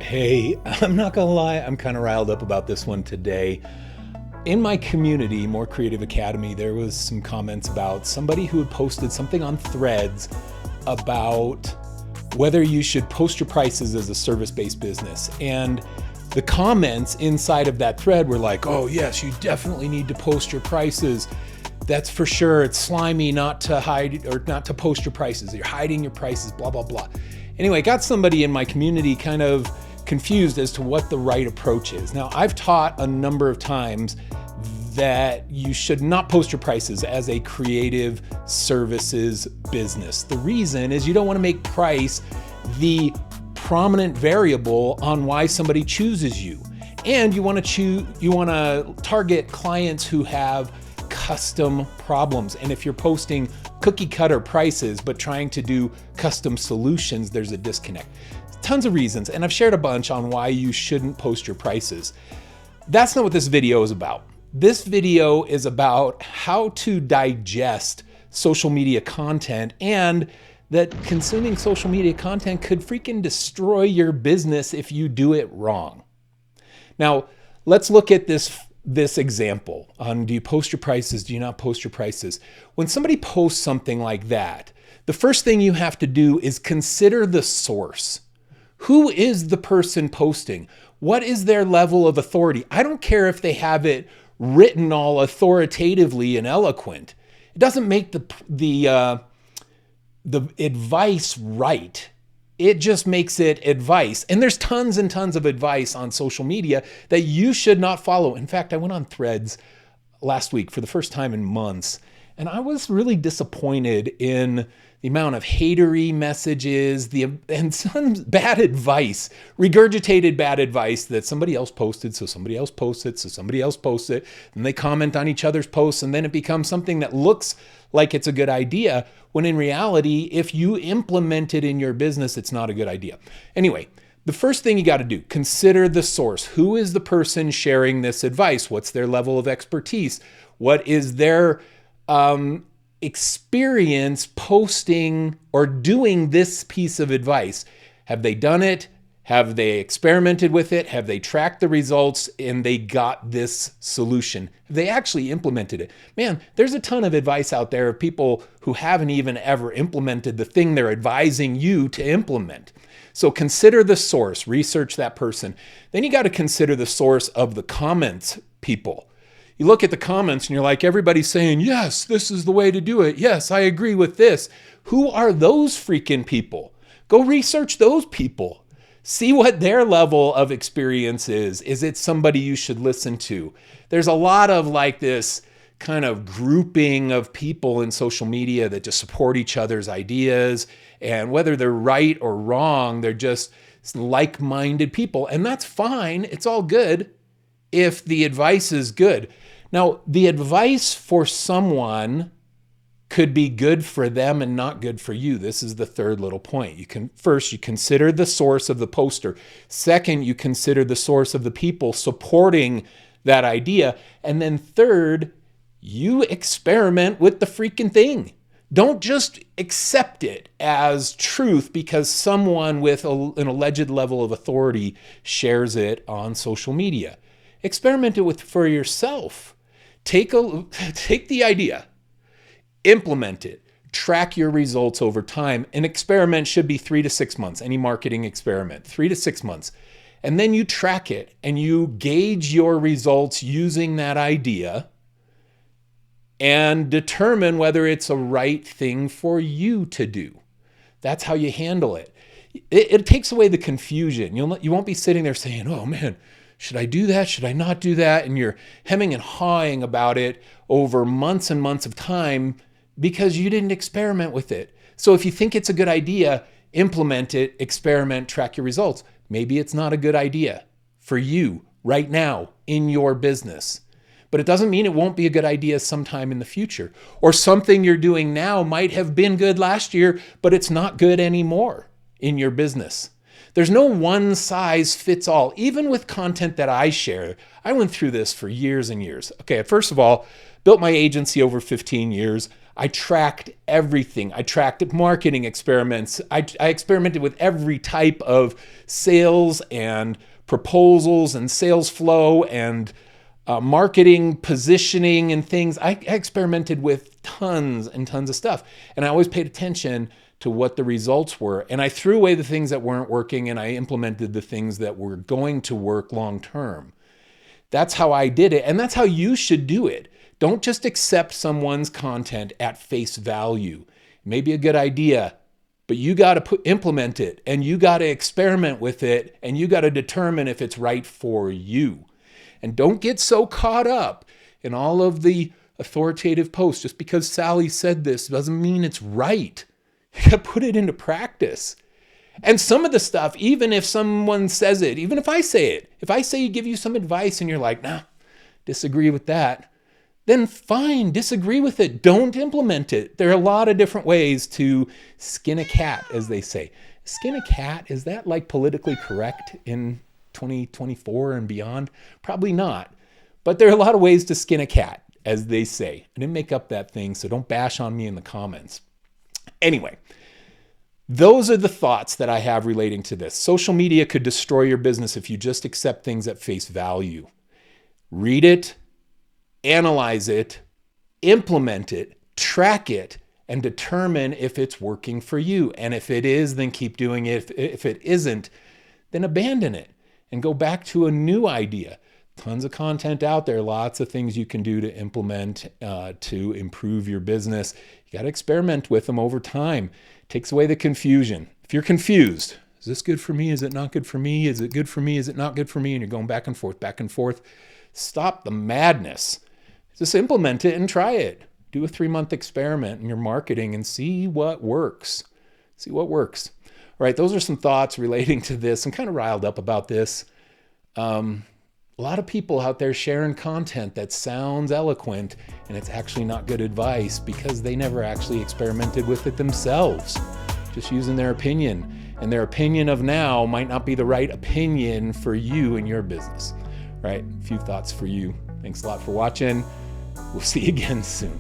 Hey, I'm not gonna lie, I'm kind of riled up about this one today. In my community, More Creative Academy, there was some comments about somebody who had posted something on Threads about whether you should post your prices as a service-based business. And the comments inside of that thread were like, oh yes, you definitely need to post your prices. That's for sure. It's slimy not to hide or not to post your prices. You're hiding your prices, blah, blah, blah. Anyway, got somebody in my community kind of confused as to what the right approach is. Now, I've taught a number of times that you should not post your prices as a creative services business. The reason is you don't want to make price the prominent variable on why somebody chooses you. And you want to target clients who have custom problems. And if you're posting cookie cutter prices but trying to do custom solutions, there's a disconnect. Tons of reasons, and I've shared a bunch on why you shouldn't post your prices. That's not what this video is about. This video is about how to digest social media content, and that consuming social media content could freaking destroy your business if you do it wrong. Now, let's look at this example on, do you post your prices? Do you not post your prices? When somebody posts something like that, the first thing you have to do is consider the source. Who is the person posting? What is their level of authority? I don't care if they have it written all authoritatively and eloquent. It doesn't make the advice right. It just makes it advice. And there's tons and tons of advice on social media that you should not follow. In fact, I went on Threads last week for the first time in months, and I was really disappointed in the amount of hatery messages, and some bad advice, regurgitated bad advice that somebody else posted, so somebody else posts it, so somebody else posts it, and they comment on each other's posts, and then it becomes something that looks like it's a good idea, when in reality, if you implement it in your business, it's not a good idea. Anyway, the first thing you got to do, consider the source. Who is the person sharing this advice? What's their level of expertise? What is their experience posting or doing this piece of advice? Have they done it? Have they experimented with it? Have they tracked the results and they got this solution? Have they actually implemented it? Man, there's a ton of advice out there of people who haven't even ever implemented the thing they're advising you to implement. So consider the source, research that person. Then you got to consider the source of the comments people. You look at the comments and you're like, everybody's saying, yes, this is the way to do it. Yes, I agree with this. Who are those freaking people? Go research those people. See what their level of experience is. Is it somebody you should listen to? There's a lot of like this kind of grouping of people in social media that just support each other's ideas. And whether they're right or wrong, they're just like-minded people. And that's fine. It's all good if the advice is good. Now, the advice for someone could be good for them and not good for you. This is the third little point. First, you consider the source of the poster. Second, you consider the source of the people supporting that idea. And then third, you experiment with the freaking thing. Don't just accept it as truth because someone with an alleged level of authority shares it on social media. Experiment it for yourself. Take the idea, implement it, track your results over time. An experiment should be 3 to 6 months, any marketing experiment, 3 to 6 months. And then you track it and you gauge your results using that idea and determine whether it's a right thing for you to do. That's how you handle it. It takes away the confusion. You won't be sitting there saying, oh man, should I do that? Should I not do that? And you're hemming and hawing about it over months and months of time because you didn't experiment with it. So if you think it's a good idea, implement it, experiment, track your results. Maybe it's not a good idea for you right now in your business. But it doesn't mean it won't be a good idea sometime in the future. Or something you're doing now might have been good last year, but it's not good anymore in your business. There's no one size fits all. Even with content that I share, I went through this for years and years. Okay, first of all, built my agency over 15 years. I tracked everything. I tracked marketing experiments. I experimented with every type of sales and proposals and sales flow and marketing, positioning and things. I experimented with tons and tons of stuff. And I always paid attention to what the results were. And I threw away the things that weren't working and I implemented the things that were going to work long term. That's how I did it. And that's how you should do it. Don't just accept someone's content at face value. It may be a good idea, but you got to implement it and you got to experiment with it and you got to determine if it's right for you. And don't get so caught up in all of the authoritative posts. Just because Sally said this doesn't mean it's right. You got to put it into practice. And some of the stuff, even if someone says it, even if I say it, if I say give you some advice and you're like, nah, disagree with that, then fine, disagree with it. Don't implement it. There are a lot of different ways to skin a cat, as they say. Skin a cat, is that like politically correct in 2024 and beyond? Probably not. But there are a lot of ways to skin a cat, as they say. I didn't make up that thing, so don't bash on me in the comments. Anyway, those are the thoughts that I have relating to this. Social media could destroy your business if you just accept things at face value. Read it, analyze it, implement it, track it, and determine if it's working for you. And if it is, then keep doing it. If it isn't, then abandon it and go back to a new idea. Tons of content out there, lots of things you can do to implement to improve your business. You got to experiment with them over time. It takes away the confusion. If you're confused, is this good for me? Is it not good for me? Is it good for me? Is it not good for me? And you're going back and forth. Stop the madness. Just implement it and try it. Do a 3-month experiment in your marketing and see what works. All right, those are some thoughts relating to this. I'm kind of riled up about this. A lot of people out there sharing content that sounds eloquent and it's actually not good advice because they never actually experimented with it themselves, just using their opinion. And their opinion of now might not be the right opinion for you and your business. Right? A few thoughts for you. Thanks a lot for watching. We'll see you again soon.